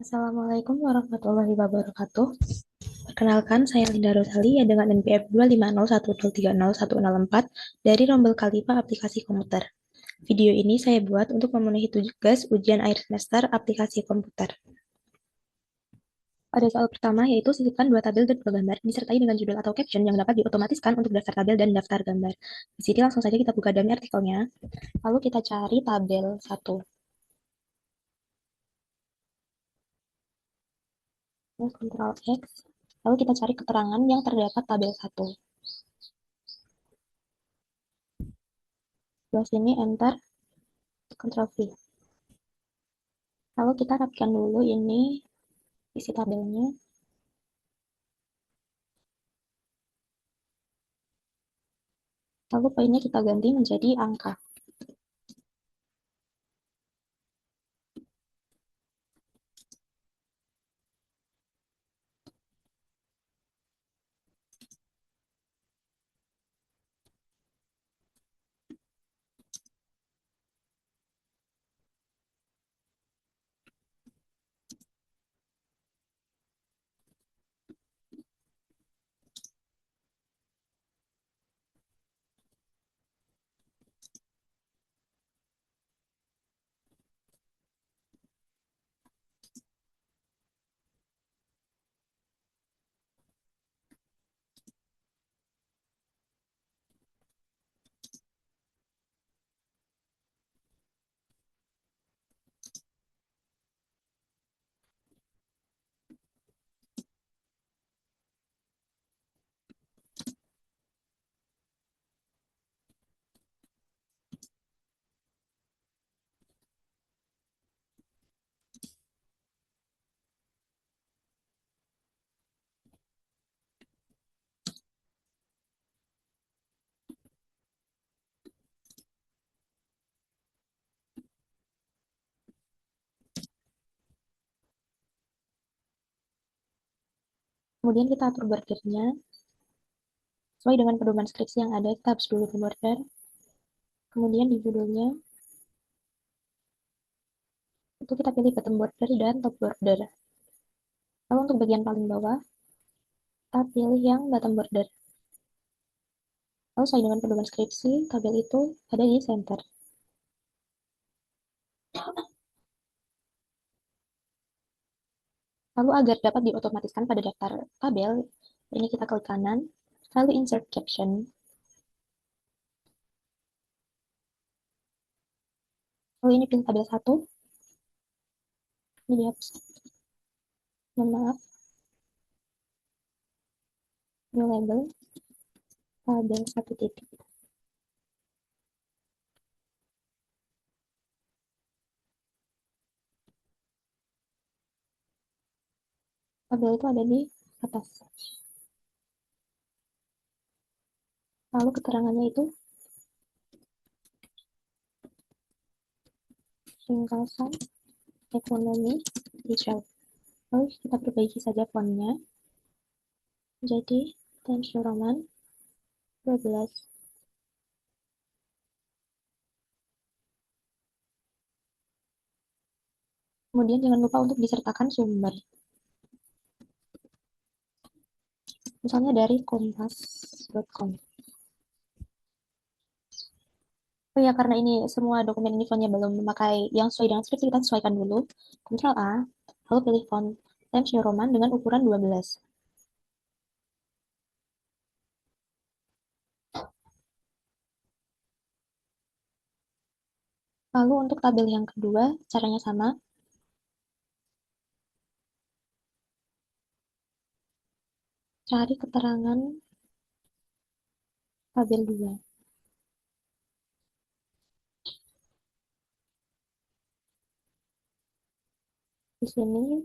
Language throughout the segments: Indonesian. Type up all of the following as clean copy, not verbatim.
Assalamualaikum warahmatullahi wabarakatuh. Perkenalkan, saya Linda Rosali ya dengan NPM 25010301004 dari Rombel Kalipa Aplikasi Komputer. Video ini saya buat untuk memenuhi tugas ujian akhir semester aplikasi komputer. Pada soal pertama yaitu sisipkan dua tabel dan dua gambar disertai dengan judul atau caption yang dapat diotomatiskan untuk daftar tabel dan daftar gambar. Di sini langsung saja kita buka dummy artikelnya. Lalu kita cari tabel 1. Ctrl X. Lalu kita cari keterangan yang terdapat tabel 1. Sebelah sini enter, Ctrl V. Lalu kita rapikan dulu ini isi tabelnya. Lalu poinnya kita ganti menjadi angka. Kemudian kita atur bordernya. Sesuai dengan pedoman skripsi yang ada, kita hapus dulu ke border. Kemudian di judulnya, itu kita pilih bottom border dan top border. Lalu untuk bagian paling bawah, kita pilih yang bottom border. Lalu sesuai dengan pedoman skripsi, tabel itu ada di center. Lalu agar dapat diotomatiskan pada daftar tabel, ini kita klik kanan, lalu insert caption. Lalu ini pilih tabel 1. Ini dihapus. Mohon maaf. New label, tabel 1 titik. Tabel itu ada di atas. Lalu keterangannya itu ringkasan ekonomi digital. Lalu kita perbaiki saja fontnya. Jadi Times New Roman 12. Kemudian jangan lupa untuk disertakan sumber. Misalnya dari kompas.com. Oh ya, karena ini semua dokumen ini fontnya belum memakai yang sesuai dengan skripsi, kita sesuaikan dulu. Ctrl A, lalu pilih font Times New Roman dengan ukuran 12. Lalu untuk tabel yang kedua, caranya sama. Cari keterangan tabel 2. Di sini,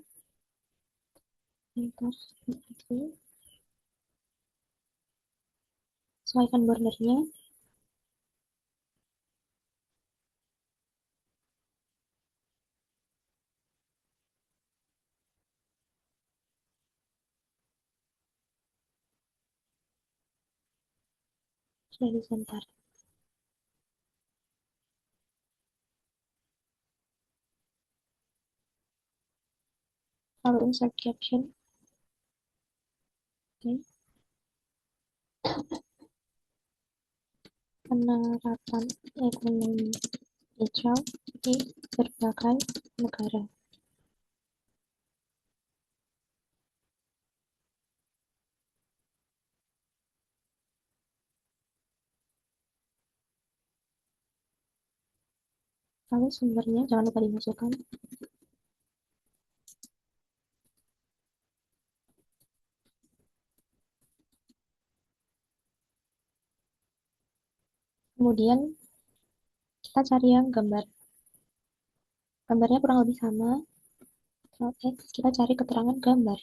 sesuaikan bordernya. Sudah di center. Lalu insert caption. Oke. Penerapan ekonomi hijau di berbagai negara. Lalu sumbernya jangan lupa dimasukkan. Kemudian kita cari yang gambar. Gambarnya kurang lebih sama. Ctrl X, kita cari keterangan gambar.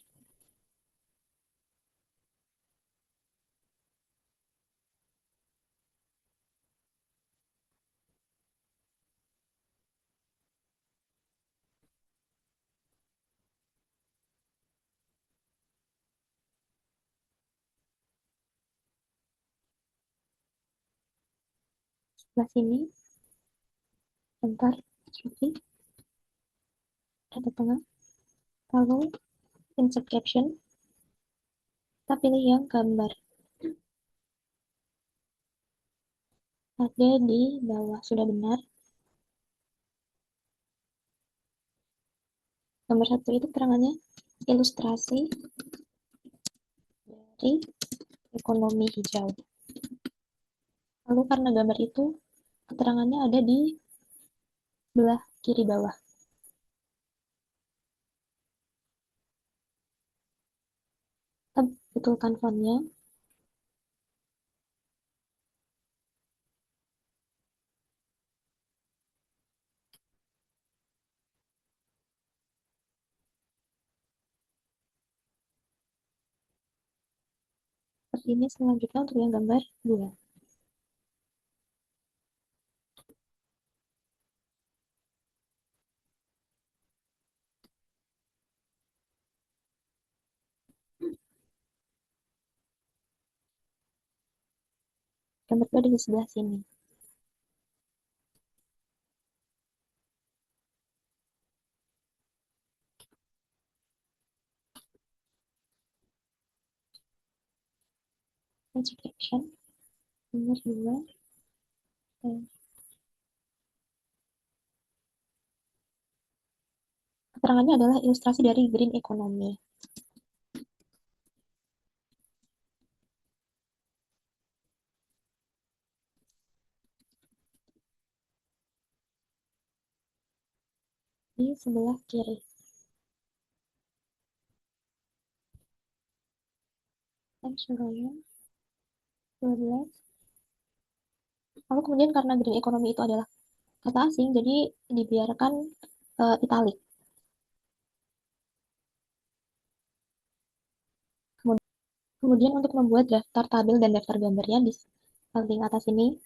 Sebelah sini, bentar, copy, ada tengah. Lalu insert caption, kita pilih yang gambar. Ada di bawah, sudah benar. Nomor 1 itu keterangannya ilustrasi dari ekonomi hijau. Lalu karena gambar itu keterangannya ada di belah kiri bawah. Kita betulkan fontnya. Seperti ini. Selanjutnya untuk yang gambar 2. Gambar 2 di sebelah sini. Insert caption. Nomor 2. Keterangannya adalah ilustrasi dari green economy. Di sebelah kiri. Suraya 12. Lalu kemudian karena green economy itu adalah kata asing, jadi dibiarkan italic. Kemudian untuk membuat daftar tabel dan daftar gambarnya di paling atas ini,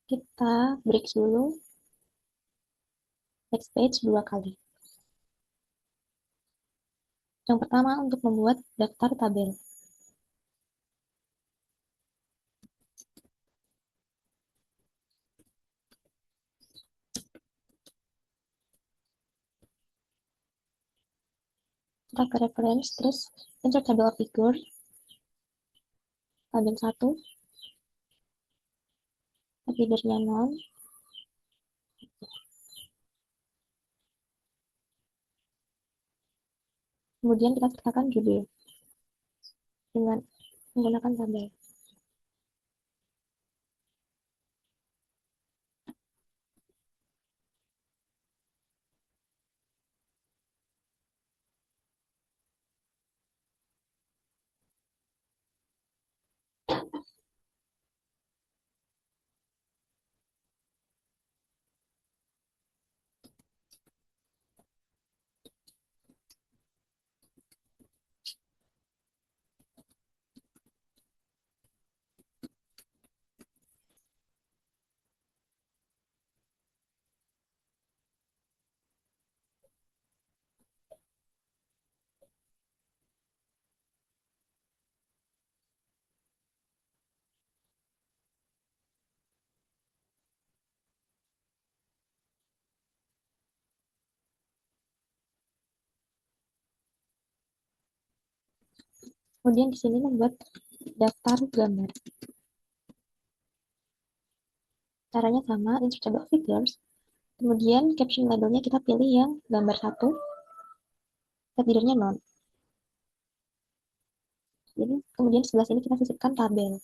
kita break dulu, next page 2 kali. Yang pertama untuk membuat daftar tabel. Kita ke reference, terus insert table of figure, tabel 1, figure-nya 0, kemudian kita sertakan judul dengan menggunakan tabel. Kemudian di sini membuat daftar gambar. Caranya sama, insert table figures. Kemudian caption labelnya kita pilih yang gambar 1, set leadernya non. Jadi, kemudian sebelah sini kita sisipkan tabel.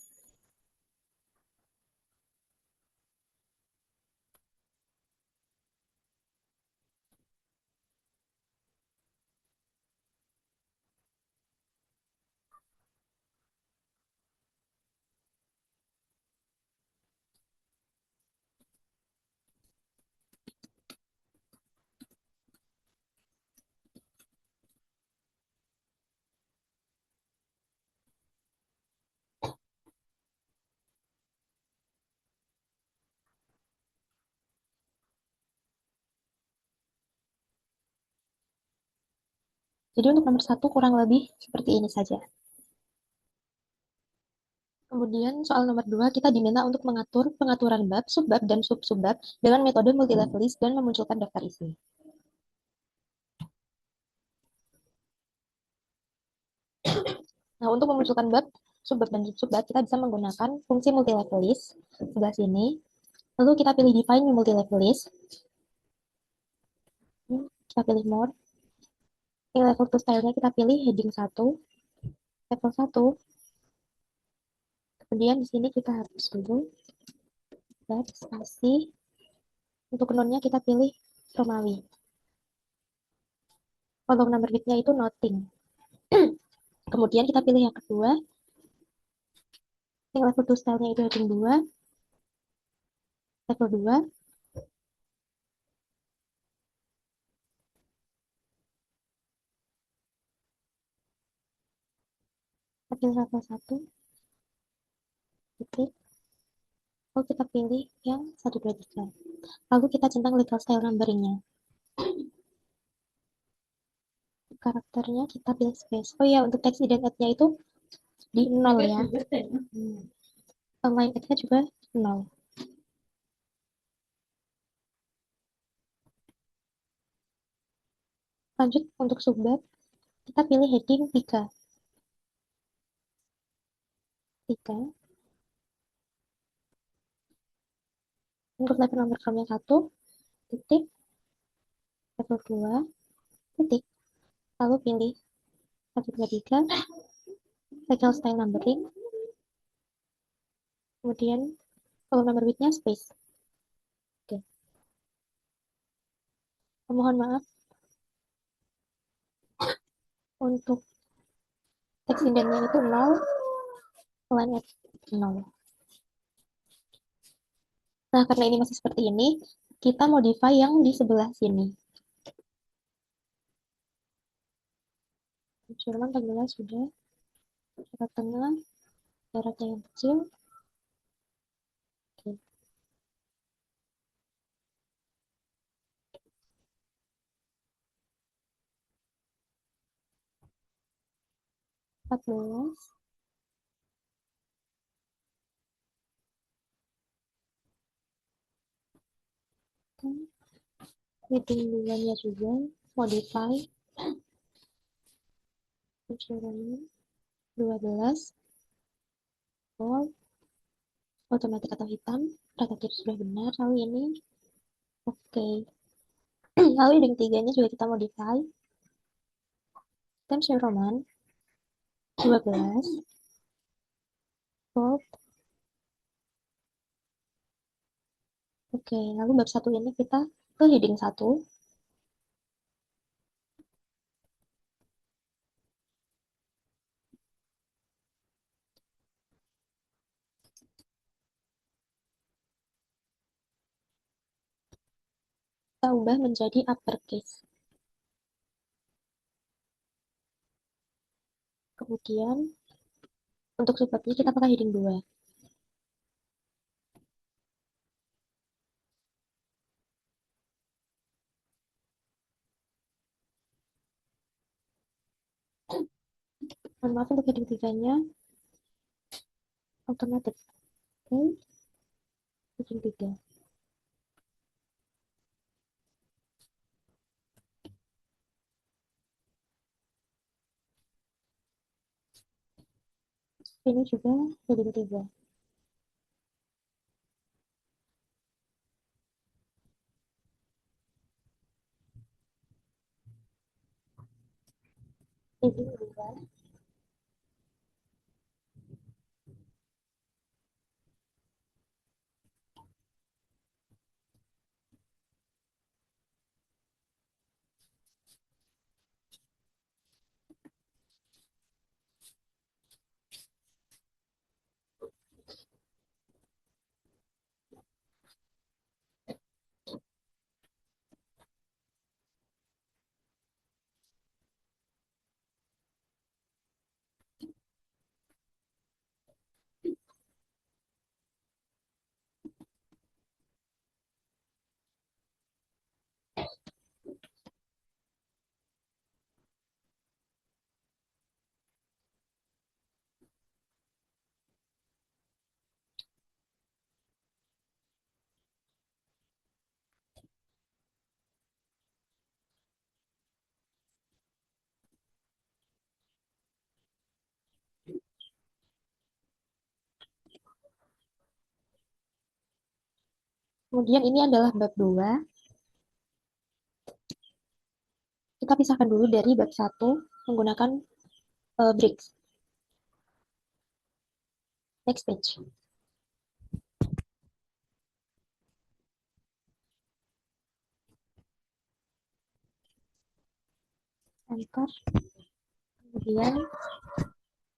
Jadi untuk nomor 1 kurang lebih seperti ini saja. Kemudian soal nomor 2 kita diminta untuk mengatur pengaturan bab, subbab, dan sub-subbab dengan metode multilevel list dan memunculkan daftar isi. Nah, untuk memunculkan bab, subbab, dan subbab kita bisa menggunakan fungsi multilevel list sebelah sini. Lalu kita pilih define multilevel list. Kita pilih more. Ini level to style-nya kita pilih heading 1, level 1. Kemudian di sini kita hapus dulu. Spasi. Untuk none-nya kita pilih Romawi. Untuk number bit-nya itu nothing. Kemudian kita pilih yang kedua. Yang level to style-nya itu heading 2, level 2. Kita pilih level 1. Titik. Lalu kita pilih yang 1, 2, 3. Lalu kita centang legal style numbering-nya. Karakternya kita pilih space. Oh ya, untuk text ident-nya itu di 0 ya. Line nya juga 0. Lanjut untuk subbab, kita pilih heading 3. 3. Untuk level nomor column 1, titik, level 2, titik. Lalu pilih 1, 2, 3, legal style numbering. Kemudian kalau nomor bitnya space. Oke. Mohon maaf untuk text indentnya itu 0, line at 0. Nah, karena ini masih seperti ini, kita modify yang di sebelah sini. Jerman tanggalnya sudah. Jarak tengah, jaraknya yang kecil. Oke. 14. Heading 2-nya juga modify. Jerman 12. Bold, otomatis atau hitam, relatif sudah benar. Lalu ini oke. Lalu heading 3-nya juga kita modify. Times New Roman 12. Bold. Oke, lalu bab 1 ini kita ke heading 1. Kita ubah menjadi uppercase. Kemudian untuk subbabnya kita pakai heading 2. Mohon maaf untuk heading 3-nya otomatis. Oke, heading 3. Ini juga jadi ketiga. Jadi dua. Kemudian ini adalah bab 2. Kita pisahkan dulu dari bab 1 menggunakan breaks. Next page. Anchor. Kemudian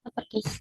uppercase.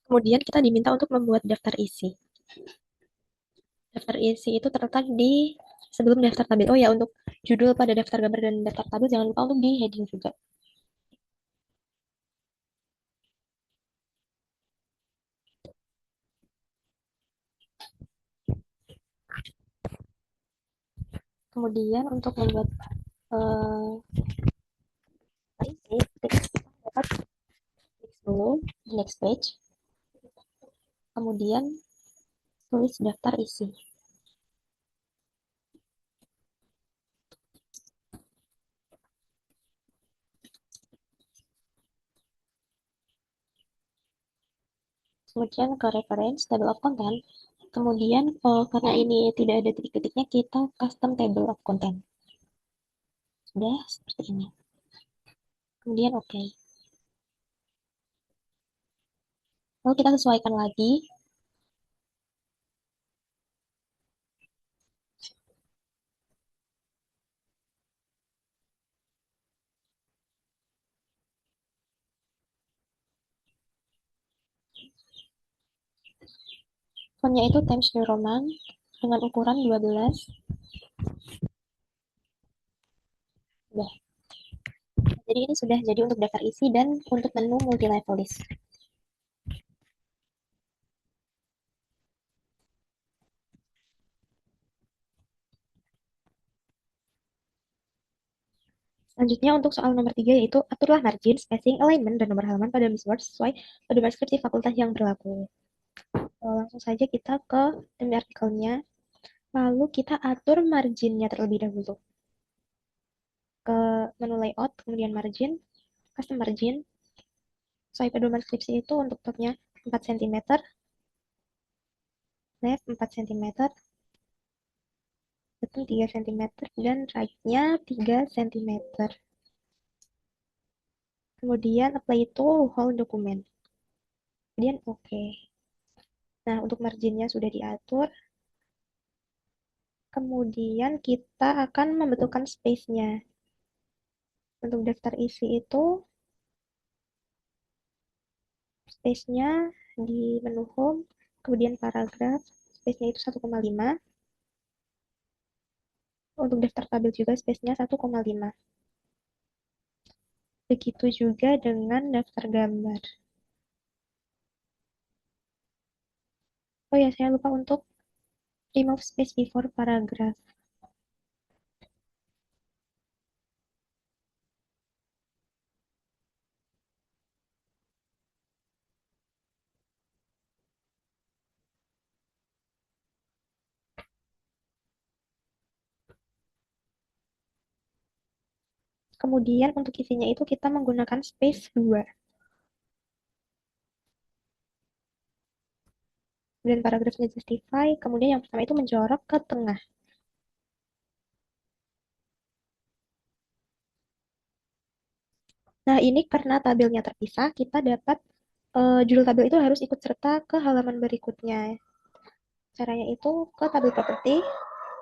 Kemudian kita diminta untuk membuat daftar isi. Daftar isi itu terletak di sebelum daftar tabel. Oh ya, untuk judul pada daftar gambar dan daftar tabel jangan lupa untuk di heading juga. Kemudian untuk membuat uh, isi, kita dapat klik dulu di next page. Kemudian tulis daftar isi. Kemudian ke reference, table of content. Kemudian karena ini tidak ada titik-titiknya, kita custom table of content. Sudah seperti ini. Kemudian oke. Okay. Lalu kita sesuaikan lagi. Fontnya itu Times New Roman dengan ukuran 12. Sudah. Jadi ini sudah jadi untuk daftar isi dan untuk menu multi level list. Selanjutnya untuk soal nomor 3 yaitu aturlah margin, spacing, alignment, dan nomor halaman pada Miss Word sesuai pedoman deskripsi fakultas yang berlaku. Langsung saja kita ke demi artikelnya. Lalu kita atur marginnya terlebih dahulu. Ke menu layout, kemudian margin, custom margin. Sesuai pedoman deskripsi itu untuk topnya 4 cm, left 4 cm, bottom 3 cm, dan right-nya 3 cm. Kemudian apply itu whole dokumen. Kemudian oke. Okay. Nah, untuk marginnya sudah diatur. Kemudian kita akan membetulkan space-nya. Untuk daftar isi itu, space-nya di menu home, kemudian paragraf, space-nya itu 1,5. Untuk daftar tabel juga space-nya 1,5. Begitu juga dengan daftar gambar. Oh ya, saya lupa untuk remove space before paragraph. Kemudian untuk isinya itu kita menggunakan space 2. Kemudian paragrafnya justify, kemudian yang pertama itu menjorok ke tengah. Nah, ini karena tabelnya terpisah, kita dapat judul tabel itu harus ikut serta ke halaman berikutnya. Caranya itu ke tabel property,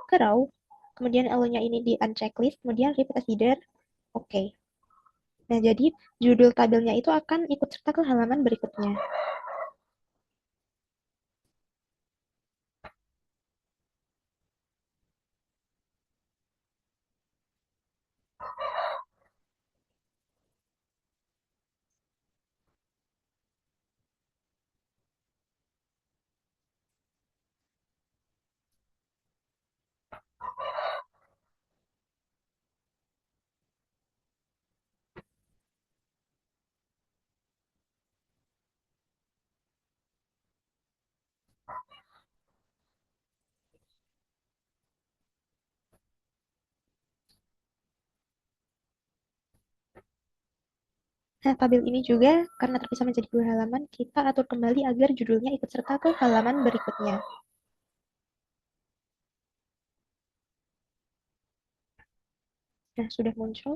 ke row, kemudian allow-nya ini di unchecklist, kemudian repeat as header, oke. Okay. Nah, jadi judul tabelnya itu akan ikut serta ke halaman berikutnya. Nah, tabel ini juga karena terpisah menjadi 2 halaman, kita atur kembali agar judulnya ikut serta ke halaman berikutnya. Nah, sudah muncul.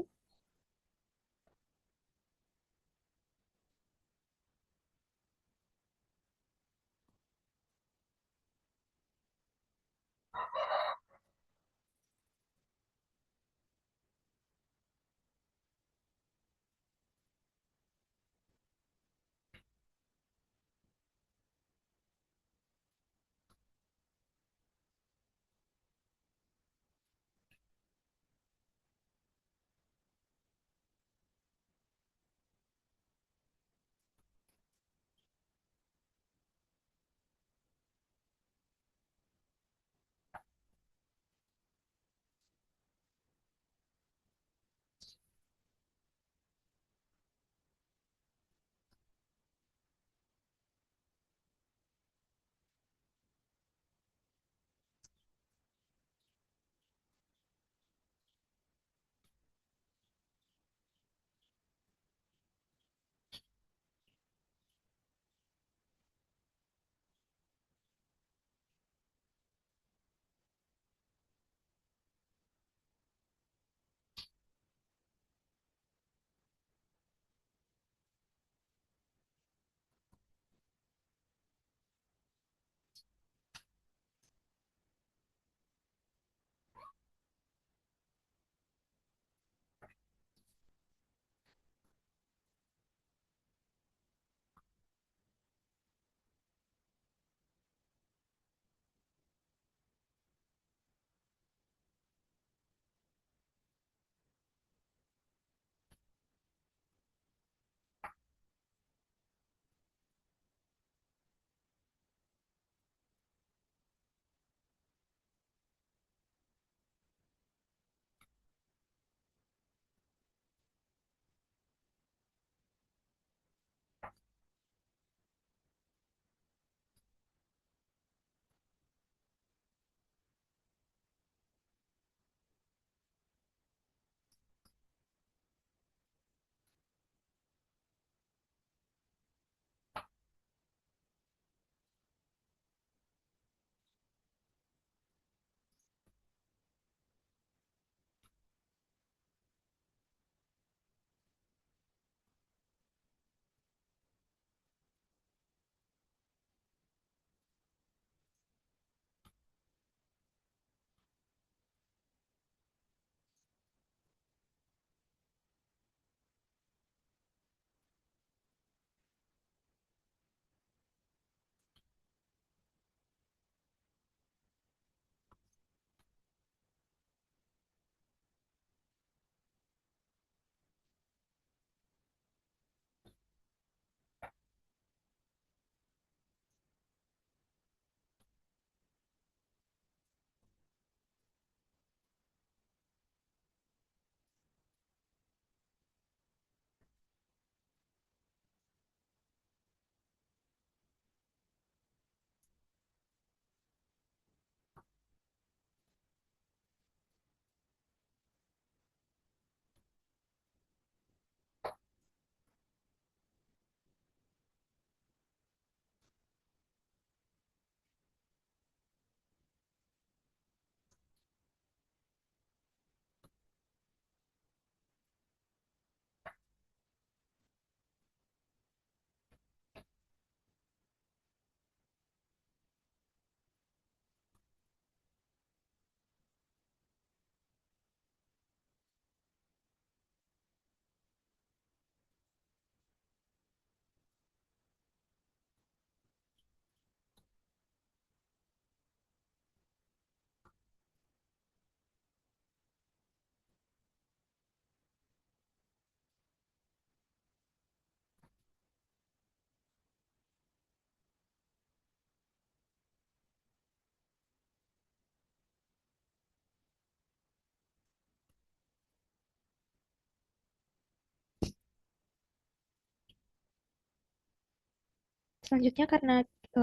Selanjutnya karena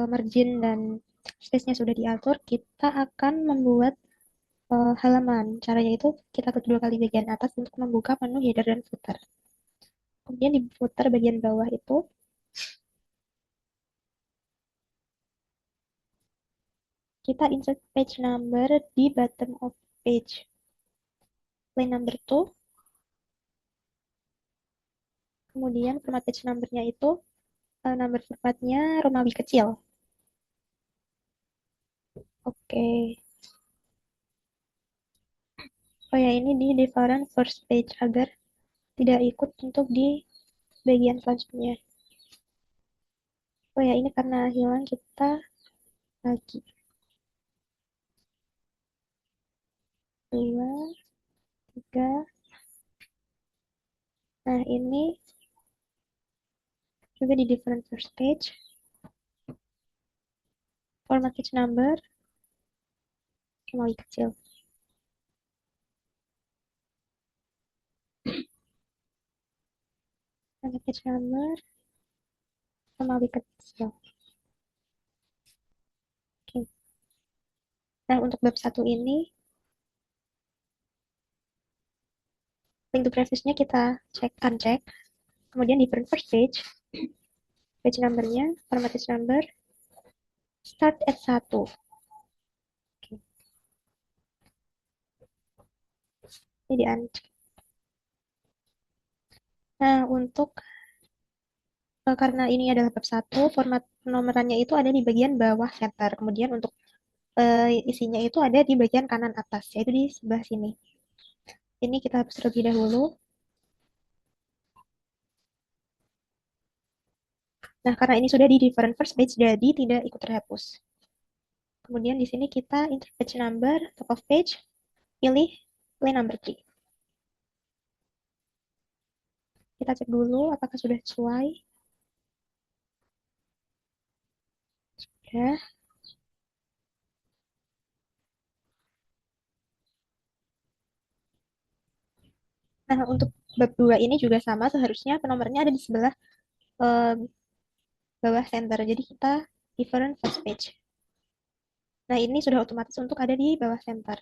margin dan space-nya sudah diatur, kita akan membuat halaman. Caranya itu kita klik dua kali bagian atas untuk membuka menu header dan footer. Kemudian di footer bagian bawah itu kita insert page number di bottom of page. Line number 2. Kemudian format page number-nya itu number formatnya Romawi kecil. Oke. Oh ya, ini di different first page agar tidak ikut untuk di bagian selanjutnya. Oh ya, ini karena hilang kita lagi. 2, 3. Nah, ini juga di different first page. Format page number Romawi kecil. Format page number Romawi kecil. Oke. Nah, untuk bab 1 ini, link to previously-nya kita uncheck. Kemudian di first page, page number-nya, format page number, start at 1. Oke. Ini di uncheck. Nah, untuk karena ini adalah bab 1, format penomorannya itu ada di bagian bawah center. Kemudian untuk isinya itu ada di bagian kanan atas, yaitu di sebelah sini. Ini kita hapus terlebih dahulu. Nah, karena ini sudah di different first page, jadi tidak ikut terhapus. Kemudian di sini kita insert page number, top of page, pilih line number 3. Kita cek dulu apakah sudah sesuai. Ya. Nah, untuk bab 2 ini juga sama, seharusnya penomornya ada di sebelah eh, bawah center. Jadi kita different first page. Nah, ini sudah otomatis untuk ada di bawah center.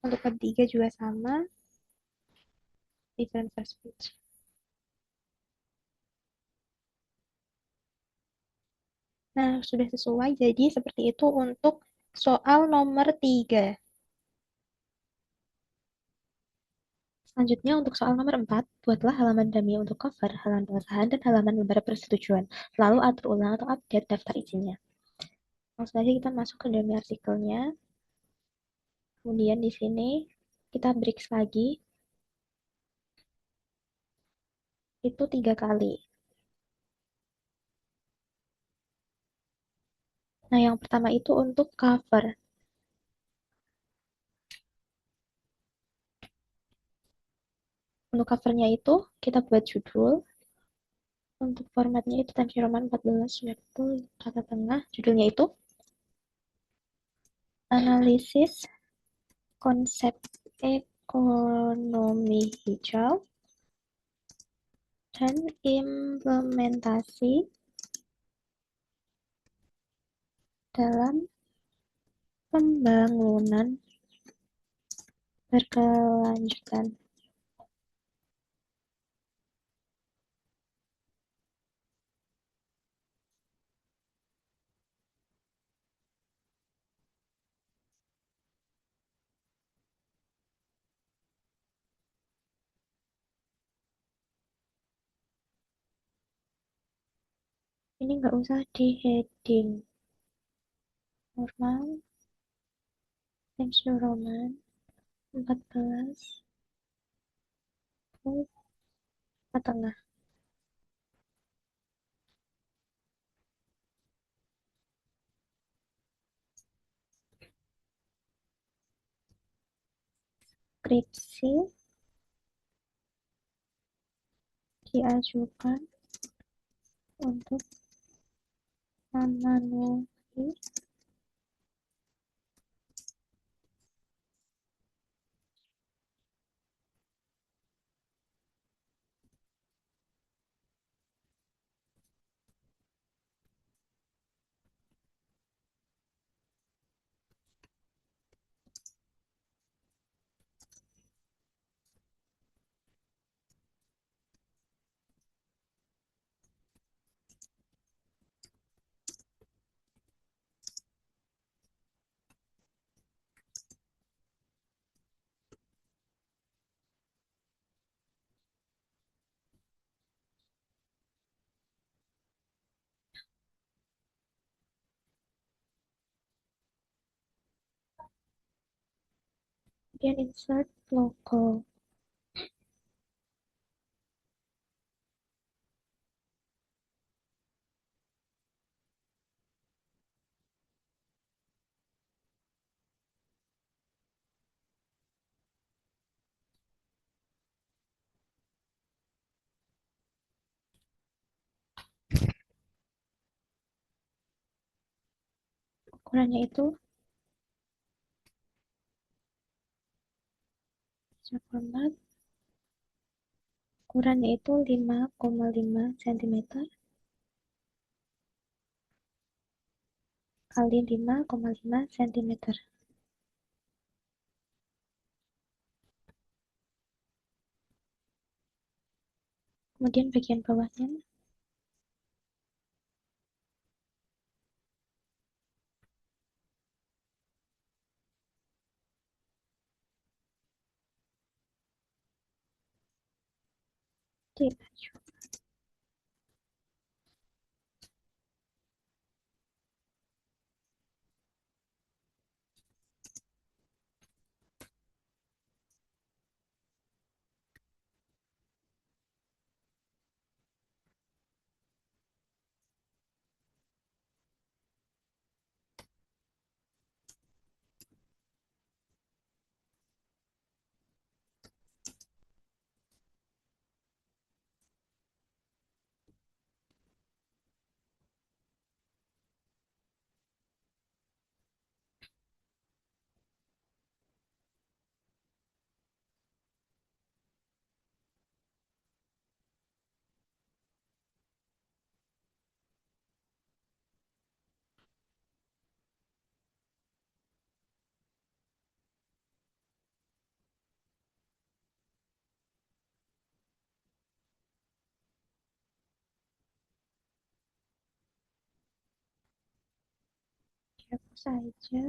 Untuk bab 3 juga sama, different first page. Nah, sudah sesuai. Jadi seperti itu untuk soal nomor 3. Selanjutnya untuk soal nomor 4, buatlah halaman dummy untuk cover, halaman pengesahan, dan halaman lembar persetujuan. Lalu atur ulang atau update daftar isinya. Langsung saja kita masuk ke dummy artikelnya. Kemudian di sini kita break lagi. Itu 3 kali. Nah, yang pertama itu untuk cover. Untuk covernya itu kita buat judul. Untuk formatnya itu Times New Roman 14, kata tengah. Judulnya itu Analisis Konsep Ekonomi Hijau dan Implementasi dalam Pembangunan Berkelanjutan. Ini nggak usah di heading. Normal, Times New Roman 14, ke tengah. Skripsi diajukan untuk memenuhi Kemudian insert logo. Ukurannya itu format. Ukurannya itu 5,5 cm kali 5,5 cm. Kemudian bagian bawahnya dibaju. Dihapus saja.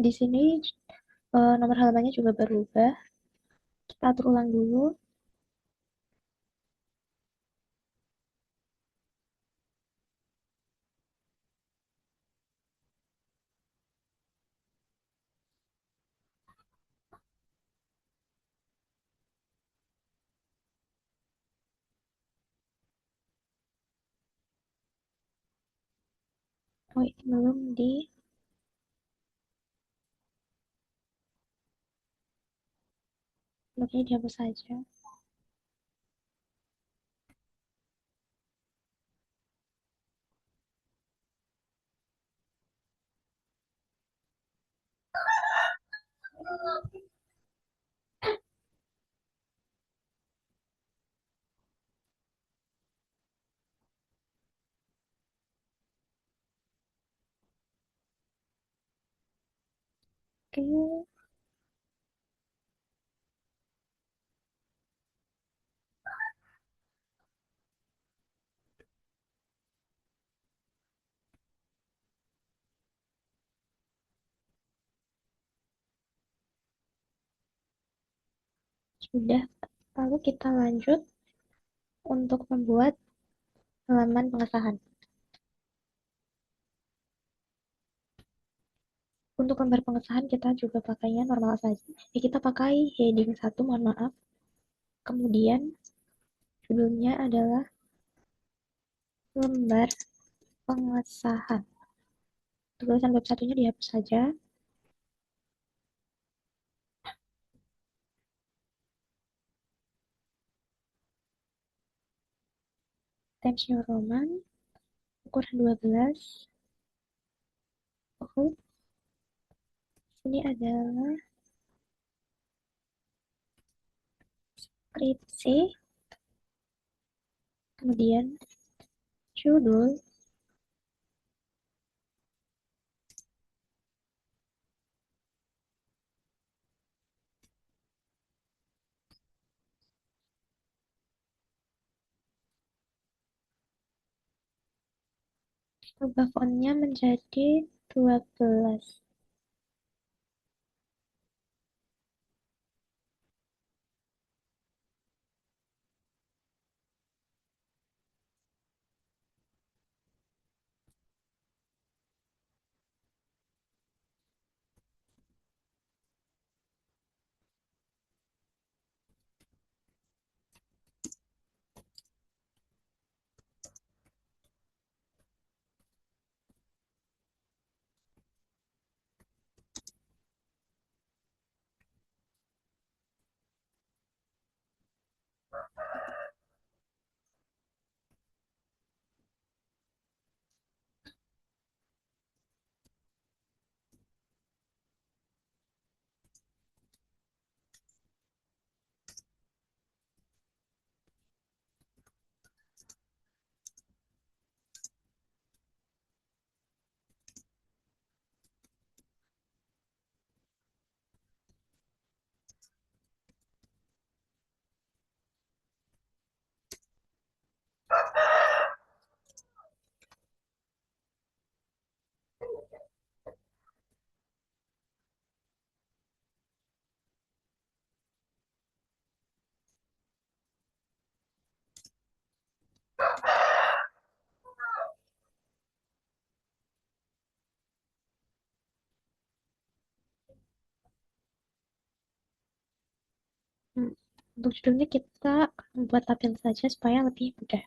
Di sini nomor halamannya juga berubah. Kita atur ulang dulu. Oh, ini belum di bloknya, dihapus saja. Oke, sudah. Lalu kita lanjut untuk membuat halaman pengesahan. Untuk gambar pengesahan kita juga pakainya normal saja. Ya, kita pakai heading 1, mohon maaf. Kemudian judulnya adalah lembar pengesahan. Tulisan web satunya dihapus saja. Times New Roman, ukuran 12. Oh, ini adalah skripsi. Kemudian judul, ubah fontnya menjadi 12. Hmm, Untuk judulnya kita buat tabel saja supaya lebih mudah.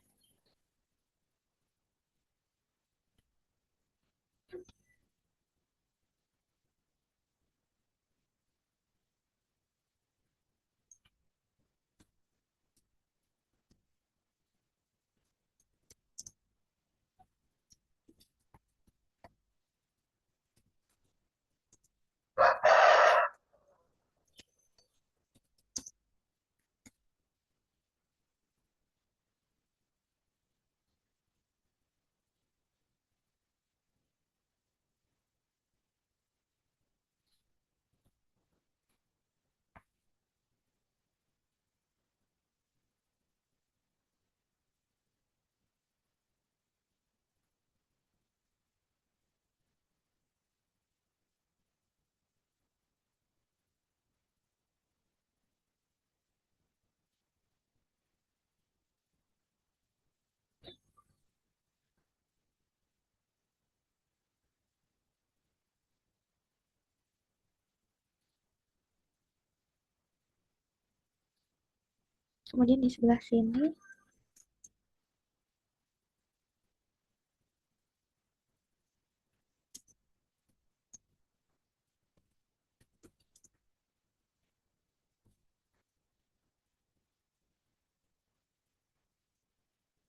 Kemudian di sebelah sini,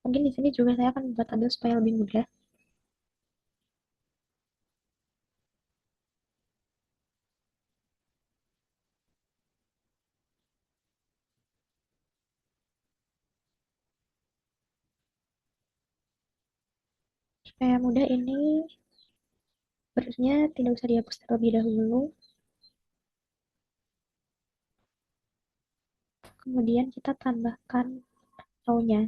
mungkin di sini juga saya akan buat tabel supaya lebih mudah. Supaya mudah ini berikutnya tidak usah dihapus terlebih dahulu. Kemudian kita tambahkan row-nya.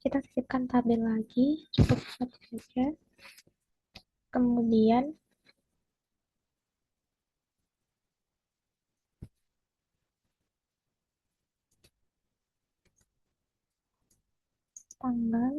Kita sisipkan tabel lagi, cukup satu saja. Kemudian tanggal,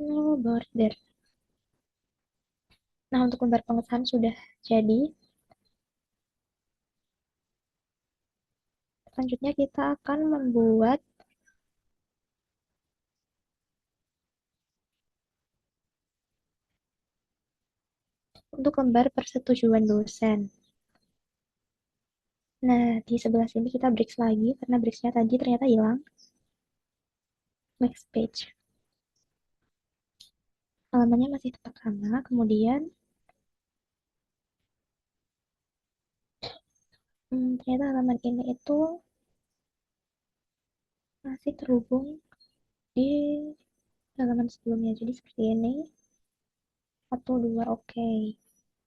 no border. Nah, untuk lembar pengesahan sudah jadi. Selanjutnya kita akan membuat untuk lembar persetujuan dosen. Nah, di sebelah sini kita break lagi karena breaknya tadi ternyata hilang. Next page. Halamannya masih tetap sama. Kemudian ternyata halaman ini itu masih terhubung di halaman sebelumnya. Jadi seperti ini. Satu, dua, oke.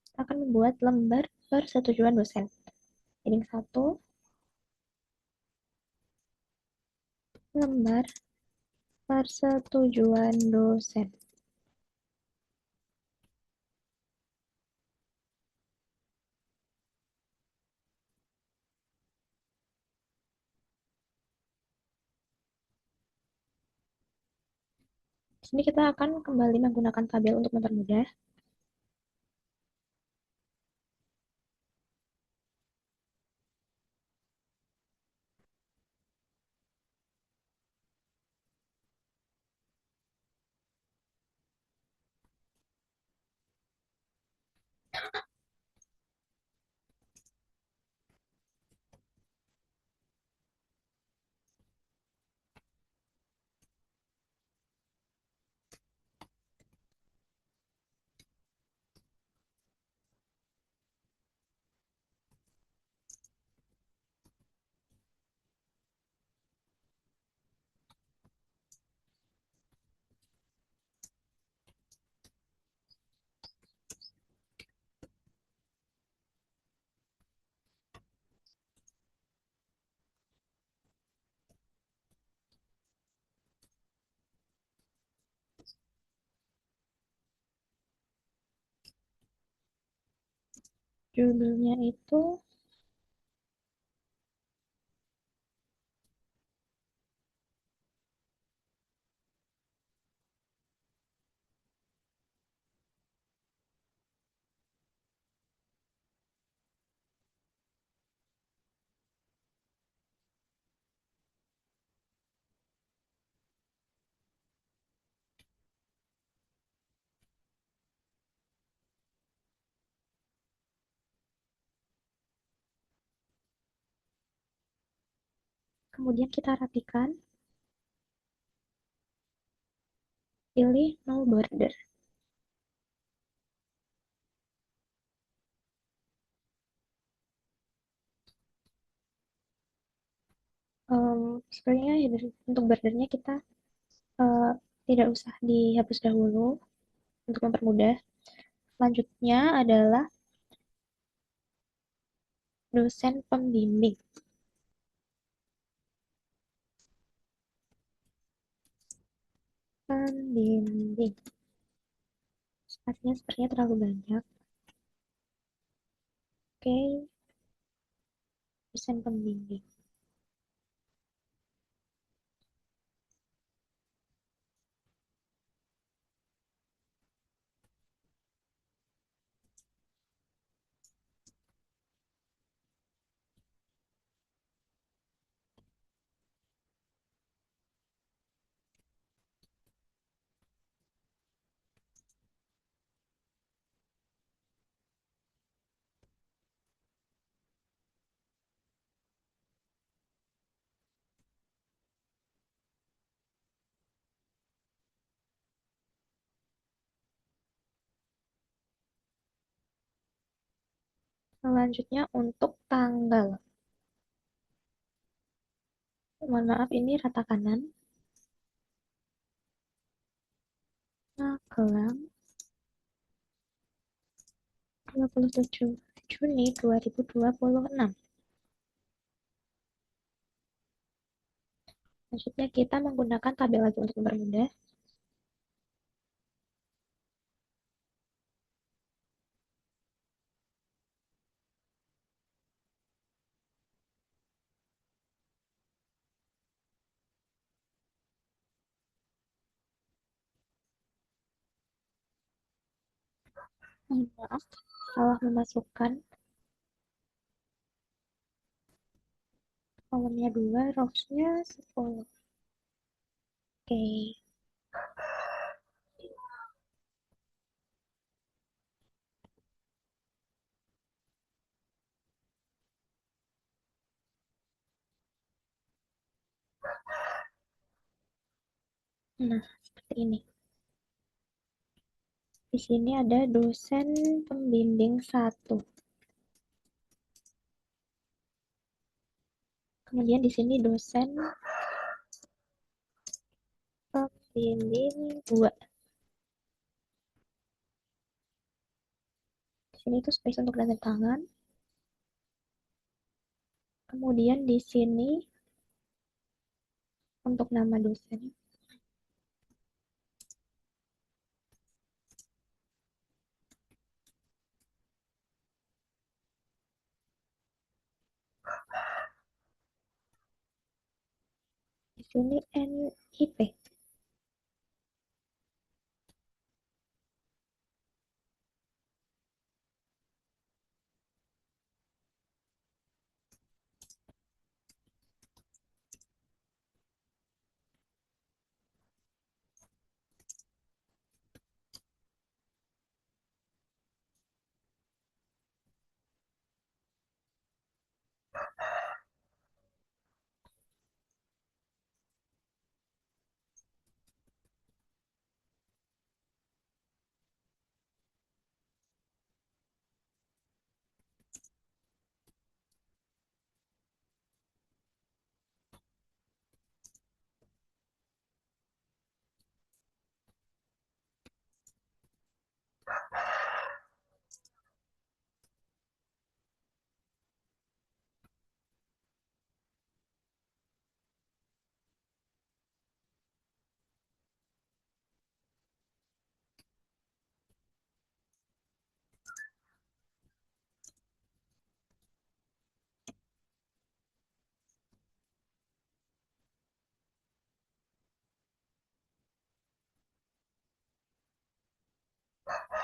Kita akan membuat lembar persetujuan dosen. Heading 1, lembar persetujuan dosen. Di sini kita akan kembali menggunakan tabel untuk mempermudah. Judulnya itu kemudian kita rapikan, pilih no border. Sebenarnya untuk bordernya kita eh, tidak usah dihapus dahulu untuk mempermudah. Selanjutnya adalah dosen pembimbing. pembimbing. Spasinya sepertinya terlalu banyak. Oke, dosen pembimbing. Selanjutnya untuk tanggal. Mohon maaf, ini rata kanan. Magelang, 27 Juni 2026. Selanjutnya kita menggunakan tabel lagi untuk mempermudah. Mohon maaf, salah memasukkan kolomnya 2, rows-nya 10. Oke, nah seperti ini. Di sini ada dosen pembimbing 1. Kemudian di sini dosen pembimbing 2. Di sini itu space untuk tanda tangan. Kemudian di sini untuk nama dosen. Di sini NIP.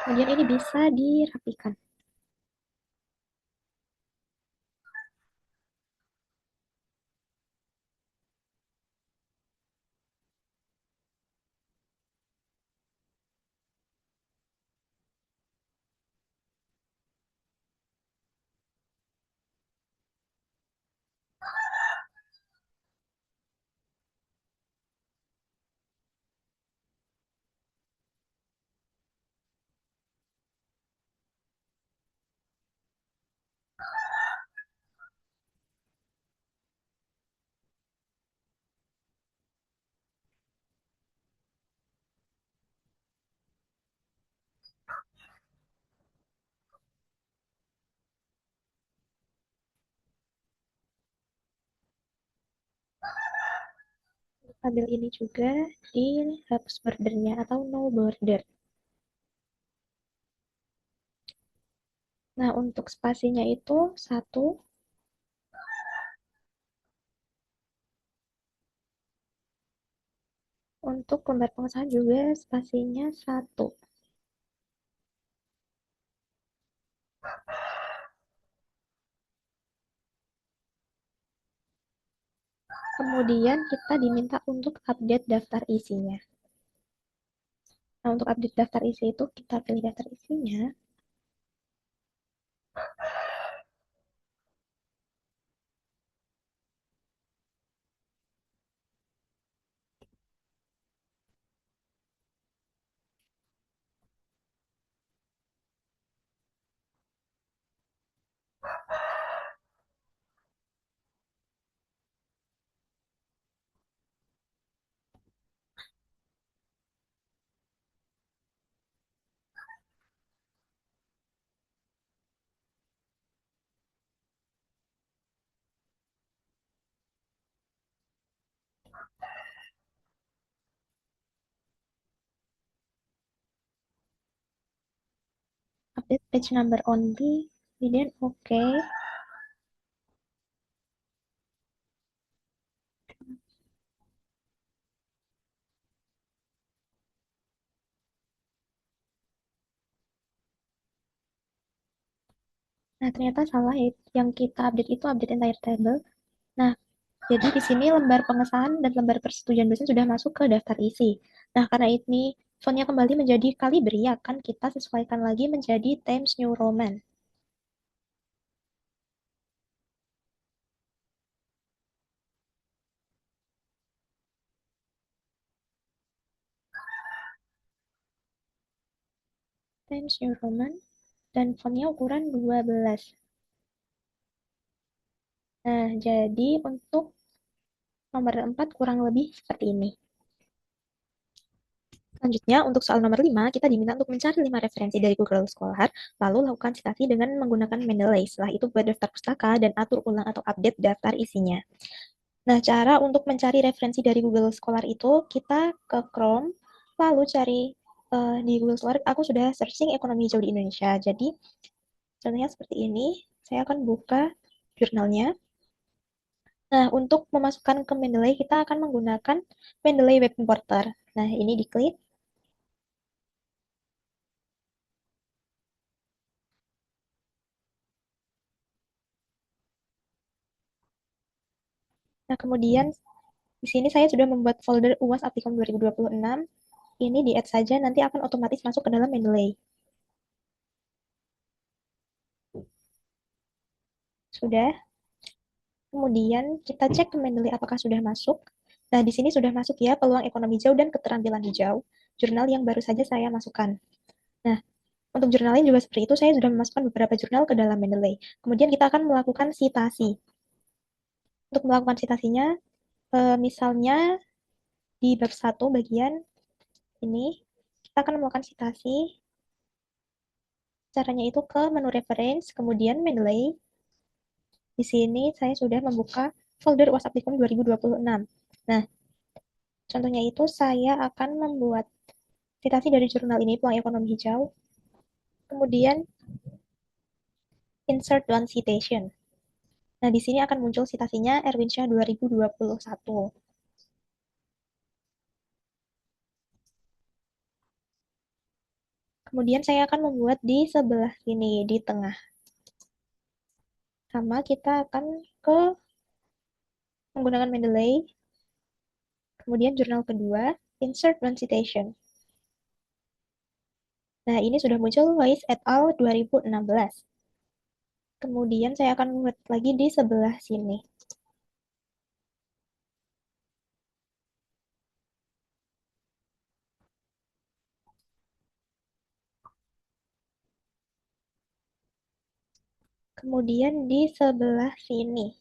Kemudian ini bisa dirapikan. Ambil ini juga di hapus bordernya atau no border. Nah, untuk spasinya itu satu. Untuk lembar pengesahan juga spasinya satu. Kemudian kita diminta untuk update daftar isinya. Nah, untuk update daftar isi itu kita pilih daftar isinya. Update page number only. Kemudian oke. Nah, ternyata salah ya. Yang kita update itu update entire table. Nah, jadi di sini lembar pengesahan dan lembar persetujuan dosen sudah masuk ke daftar isi. Nah, karena ini fontnya kembali menjadi Calibri, akan kita sesuaikan lagi menjadi Times New Roman. Times New Roman dan fontnya ukuran 12. Nah, jadi untuk nomor 4 kurang lebih seperti ini. Selanjutnya, untuk soal nomor 5, kita diminta untuk mencari 5 referensi dari Google Scholar, lalu lakukan citasi dengan menggunakan Mendeley. Setelah itu, buat daftar pustaka dan atur ulang atau update daftar isinya. Nah, cara untuk mencari referensi dari Google Scholar itu, kita ke Chrome, lalu cari di Google Scholar, aku sudah searching ekonomi hijau di Indonesia. Jadi, contohnya seperti ini, saya akan buka jurnalnya. Nah, untuk memasukkan ke Mendeley, kita akan menggunakan Mendeley Web Importer. Nah, ini diklik. Nah, kemudian di sini saya sudah membuat folder UAS Aptikom 2026. Ini di-add saja, nanti akan otomatis masuk ke dalam Mendeley. Sudah. Kemudian kita cek ke Mendeley apakah sudah masuk. Nah, di sini sudah masuk ya peluang ekonomi hijau dan keterampilan hijau, jurnal yang baru saja saya masukkan. Nah, untuk jurnal lain juga seperti itu, saya sudah memasukkan beberapa jurnal ke dalam Mendeley. Kemudian kita akan melakukan citasi. Untuk melakukan citasinya, misalnya di bab 1 bagian ini, kita akan melakukan citasi. Caranya itu ke menu reference, kemudian Mendeley. Di sini saya sudah membuka folder WhatsApp Dikom 2026. Nah, contohnya itu saya akan membuat citasi dari jurnal ini, Peluang Ekonomi Hijau. Kemudian insert one citation. Nah, di sini akan muncul citasinya Erwinsyah 2021. Kemudian saya akan membuat di sebelah sini, di tengah. Sama kita akan ke menggunakan Mendeley. Kemudian jurnal kedua, insert one citation. Nah, ini sudah muncul Weiss et al. 2016. Kemudian saya akan membuat lagi di sebelah sini. Kemudian di sebelah sini.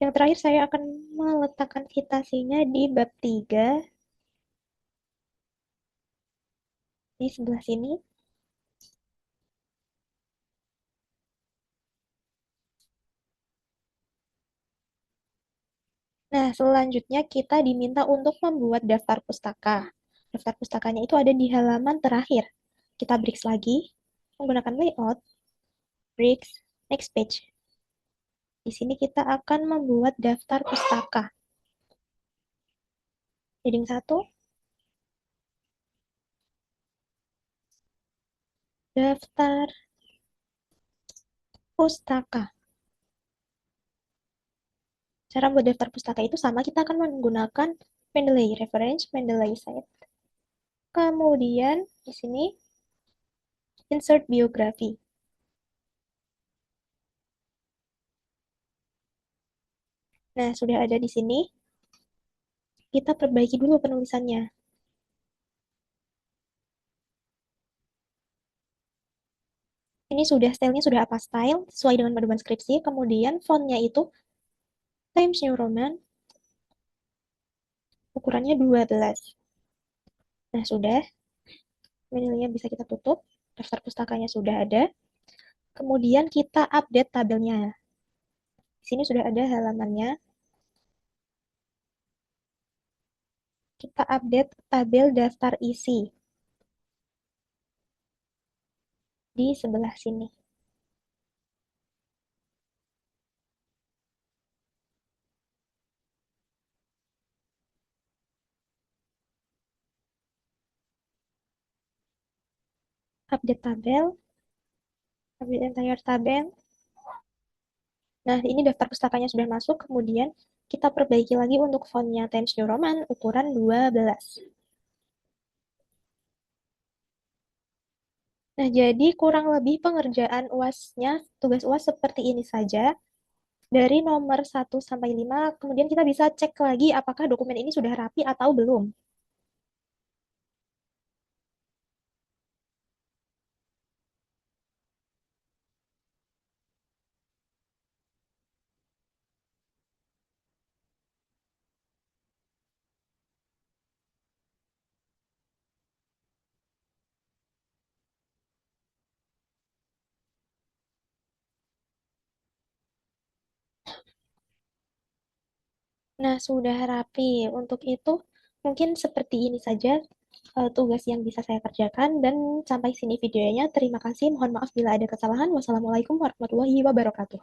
Yang terakhir saya akan meletakkan citasinya di bab 3 di sebelah sini. Nah, selanjutnya kita diminta untuk membuat daftar pustaka. Daftar pustakanya itu ada di halaman terakhir. Kita breaks lagi, menggunakan layout, breaks, next page. Di sini kita akan membuat daftar pustaka. Heading 1, daftar pustaka. Cara buat daftar pustaka itu sama, kita akan menggunakan Mendeley Reference, Mendeley Site. Kemudian di sini insert biografi. Nah, sudah ada di sini. Kita perbaiki dulu penulisannya. Ini sudah stylenya sudah apa style sesuai dengan panduan skripsi. Kemudian fontnya itu Times New Roman, ukurannya 12. Nah, sudah. Menilainya bisa kita tutup. Daftar pustakanya sudah ada. Kemudian kita update tabelnya. Di sini sudah ada halamannya. Kita update tabel daftar isi di sebelah sini. Update tabel, update entire tabel. Nah, ini daftar pustakanya sudah masuk, kemudian kita perbaiki lagi untuk fontnya Times New Roman, ukuran 12. Nah, jadi kurang lebih pengerjaan UAS-nya, tugas UAS seperti ini saja. Dari nomor 1 sampai 5, kemudian kita bisa cek lagi apakah dokumen ini sudah rapi atau belum. Nah, sudah rapi. Untuk itu, mungkin seperti ini saja tugas yang bisa saya kerjakan, dan sampai sini videonya. Terima kasih. Mohon maaf bila ada kesalahan. Wassalamualaikum warahmatullahi wabarakatuh.